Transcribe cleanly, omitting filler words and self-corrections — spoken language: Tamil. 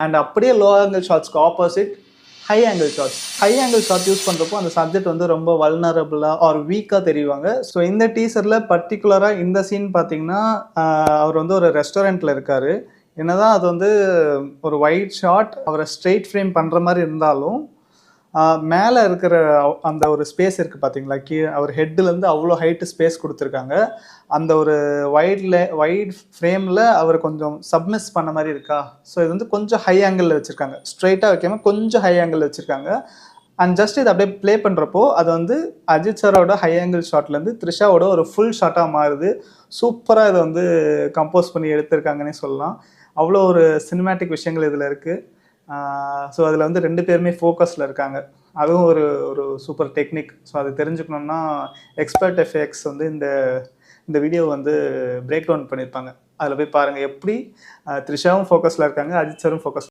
அண்ட் அப்படியே லோ ஆங்கிள் ஷாட்ஸ்க்கு opposite high angle shots. High angle shot use பண்ணுறப்போ அந்த சப்ஜெக்ட் வந்து ரொம்ப வல்னரபிளாக ஆர் வீக்காக தெரிவாங்க. ஸோ இந்த டீசரில் பர்டிகுலராக இந்த சீன் பார்த்தீங்கன்னா அவர் வந்து ஒரு ரெஸ்டாரண்ட்டில் இருக்கார். என்னதான் அது வந்து ஒரு ஒயிட் ஷாட் அவரை ஸ்ட்ரெயிட் ஃப்ரேம் பண்ணுற மாதிரி இருந்தாலும் மேலே இருக்கிற அந்த ஒரு ஸ்பேஸ் இருக்குது பார்த்தீங்களா, கீழே அவர் ஹெட்டுலேருந்து அவ்வளோ ஹைட்டு ஸ்பேஸ் கொடுத்துருக்காங்க. அந்த ஒரு வைட் ஃப்ரேமில் அவர் கொஞ்சம் சப்மிஸ் பண்ண மாதிரி இருக்கா. ஸோ இது வந்து கொஞ்சம் ஹை ஆங்கிளில் வச்சுருக்காங்க, ஸ்ட்ரெயிட்டாக வைக்காமல் கொஞ்சம் ஹை ஆங்கிளில் வச்சுருக்காங்க. அண்ட் ஜஸ்ட் இது அப்படியே ப்ளே பண்ணுறப்போ அது வந்து அஜித் சாரோட ஹை ஆங்கிள் ஷாட்லேருந்து த்ரிஷாவோட ஒரு ஃபுல் ஷாட்டாக மாறுது. சூப்பராக இதை வந்து கம்போஸ் பண்ணி எடுத்திருக்காங்கன்னே சொல்லலாம். அவ்வளோ ஒரு சினிமேட்டிக் விஷயங்கள் இதில் இருக்குது. ஸோ அதில் வந்து 2 பேருமே ஃபோக்கஸில் இருக்காங்க. அதுவும் ஒரு ஒரு சூப்பர் டெக்னிக். ஸோ அது தெரிஞ்சுக்கணுன்னா எக்ஸ்பர்ட் எஃபெக்ட்ஸ் வந்து இந்த வீடியோ வந்து பிரேக் டவுன் பண்ணியிருப்பாங்க. அதில் போய் பாருங்கள் எப்படி த்ரிஷாவும் ஃபோக்கஸில் இருக்காங்க, அஜித் சாரும் ஃபோக்கஸ்